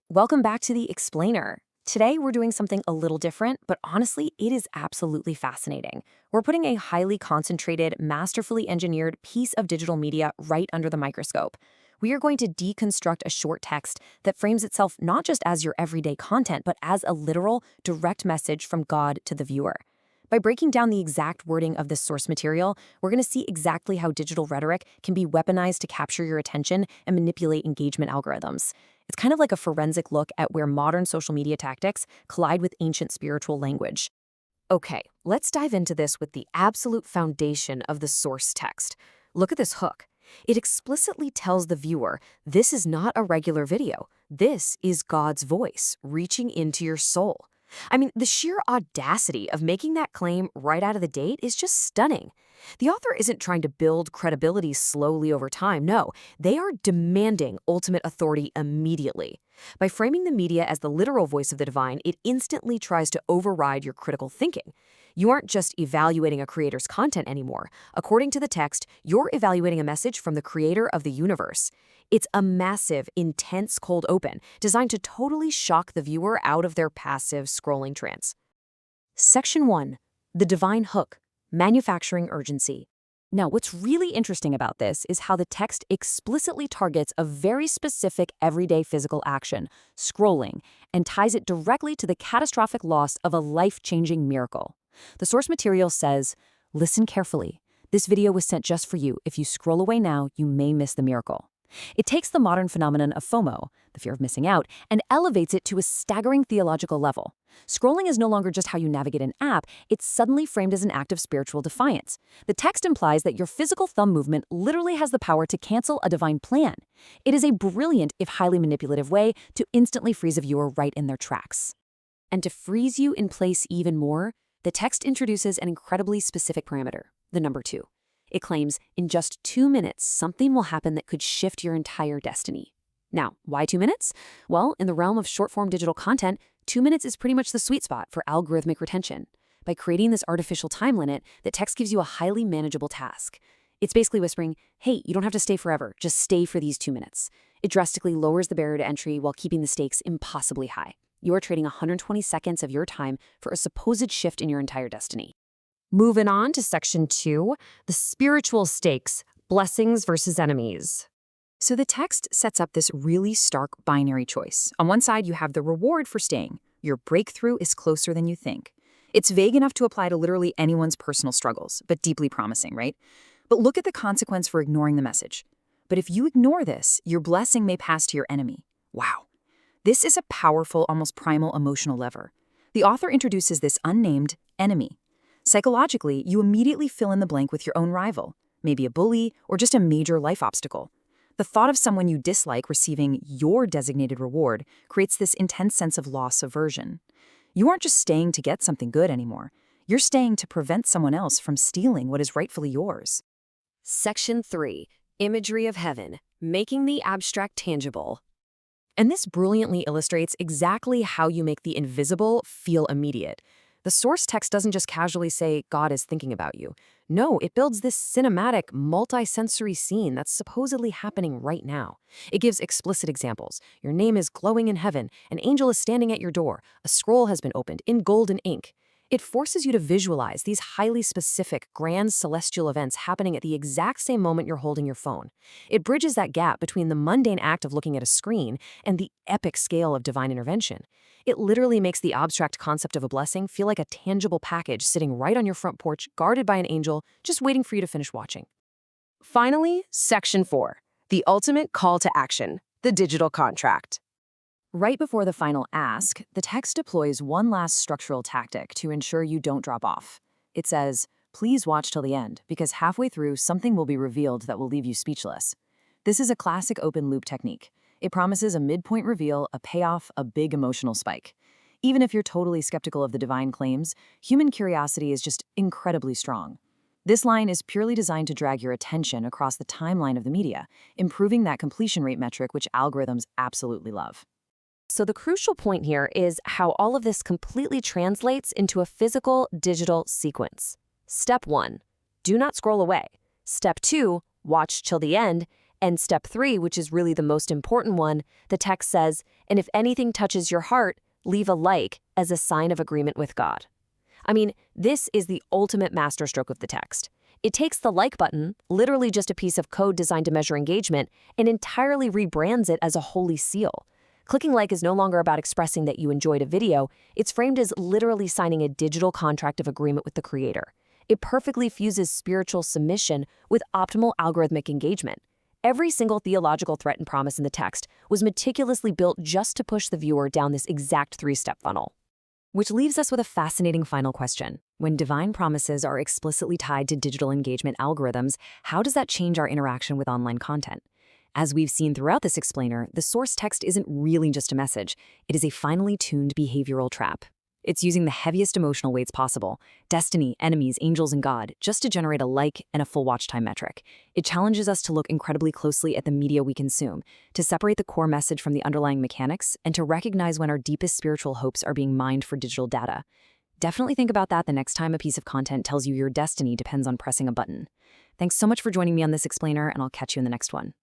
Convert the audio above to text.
Welcome back to the Explainer. Today, we're doing something a little different, but honestly, it is absolutely fascinating. We're putting a highly concentrated, masterfully engineered piece of digital media right under the microscope. We are going to deconstruct a short text that frames itself not just as your everyday content, but as a literal, direct message from God to the viewer. By breaking down the exact wording of this source material, we're going to see exactly how digital rhetoric can be weaponized to capture your attention and manipulate engagement algorithms. It's kind of like a forensic look at where modern social media tactics collide with ancient spiritual language. Okay, let's dive into this with the absolute foundation of the source text. Look at this hook. It explicitly tells the viewer, this is not a regular video. This is God's voice reaching into your soul. I mean, the sheer audacity of making that claim right out of the gate is just stunning. The author isn't trying to build credibility slowly over time. No, they are demanding ultimate authority immediately. By framing the media as the literal voice of the divine, it instantly tries to override your critical thinking. You aren't just evaluating a creator's content anymore. According to the text, you're evaluating a message from the creator of the universe. It's a massive, intense cold open designed to totally shock the viewer out of their passive scrolling trance. Section 1. The Divine Hook. Manufacturing urgency. Now, what's really interesting about this is how the text explicitly targets a very specific everyday physical action, scrolling, and ties it directly to the catastrophic loss of a life-changing miracle. The source material says, listen carefully. This video was sent just for you. If you scroll away now, you may miss the miracle. It takes the modern phenomenon of FOMO, the fear of missing out, and elevates it to a staggering theological level. Scrolling is no longer just how you navigate an app, it's suddenly framed as an act of spiritual defiance. The text implies that your physical thumb movement literally has the power to cancel a divine plan. It is a brilliant, if highly manipulative way to instantly freeze a viewer right in their tracks. And to freeze you in place even more, the text introduces an incredibly specific parameter, the number 2. It claims, in just 2 minutes, something will happen that could shift your entire destiny. Now, why 2 minutes? Well, in the realm of short-form digital content, 2 minutes is pretty much the sweet spot for algorithmic retention. By creating this artificial time limit, the text gives you a highly manageable task. It's basically whispering, hey, you don't have to stay forever, just stay for these 2 minutes. It drastically lowers the barrier to entry while keeping the stakes impossibly high. You are trading 120 seconds of your time for a supposed shift in your entire destiny. Moving on to Section 2, the spiritual stakes, blessings versus enemies. So the text sets up this really stark binary choice. On one side, you have the reward for staying. Your breakthrough is closer than you think. It's vague enough to apply to literally anyone's personal struggles, but deeply promising, right? But look at the consequence for ignoring the message. But if you ignore this, your blessing may pass to your enemy. Wow. This is a powerful, almost primal emotional lever. The author introduces this unnamed enemy. Psychologically, you immediately fill in the blank with your own rival, maybe a bully or just a major life obstacle. The thought of someone you dislike receiving your designated reward creates this intense sense of loss aversion. You aren't just staying to get something good anymore. You're staying to prevent someone else from stealing what is rightfully yours. Section 3. Imagery of heaven, making the abstract tangible. And this brilliantly illustrates exactly how you make the invisible feel immediate. The source text doesn't just casually say, God is thinking about you. No, it builds this cinematic, multi-sensory scene that's supposedly happening right now. It gives explicit examples. Your name is glowing in heaven. An angel is standing at your door. A scroll has been opened in golden ink. It forces you to visualize these highly specific, grand celestial events happening at the exact same moment you're holding your phone. It bridges that gap between the mundane act of looking at a screen and the epic scale of divine intervention. It literally makes the abstract concept of a blessing feel like a tangible package sitting right on your front porch, guarded by an angel, just waiting for you to finish watching. Finally, Section 4, the ultimate call to action, the digital contract. Right before the final ask, the text deploys one last structural tactic to ensure you don't drop off. It says, please watch till the end, because halfway through, something will be revealed that will leave you speechless. This is a classic open loop technique. It promises a midpoint reveal, a payoff, a big emotional spike. Even if you're totally skeptical of the divine claims, human curiosity is just incredibly strong. This line is purely designed to drag your attention across the timeline of the media, improving that completion rate metric which algorithms absolutely love. So the crucial point here is how all of this completely translates into a physical digital sequence. Step 1, do not scroll away. Step 2, watch till the end. And step 3, which is really the most important one, the text says, "And if anything touches your heart, leave a like as a sign of agreement with God." I mean, this is the ultimate masterstroke of the text. It takes the like button, literally just a piece of code designed to measure engagement, and entirely rebrands it as a holy seal. Clicking like is no longer about expressing that you enjoyed a video. It's framed as literally signing a digital contract of agreement with the creator. It perfectly fuses spiritual submission with optimal algorithmic engagement. Every single theological threat and promise in the text was meticulously built just to push the viewer down this exact 3-step funnel. Which leaves us with a fascinating final question. When divine promises are explicitly tied to digital engagement algorithms, how does that change our interaction with online content? As we've seen throughout this explainer, the source text isn't really just a message. It is a finely tuned behavioral trap. It's using the heaviest emotional weights possible, destiny, enemies, angels, and God, just to generate a like and a full watch time metric. It challenges us to look incredibly closely at the media we consume, to separate the core message from the underlying mechanics, and to recognize when our deepest spiritual hopes are being mined for digital data. Definitely think about that the next time a piece of content tells you your destiny depends on pressing a button. Thanks so much for joining me on this explainer, and I'll catch you in the next one.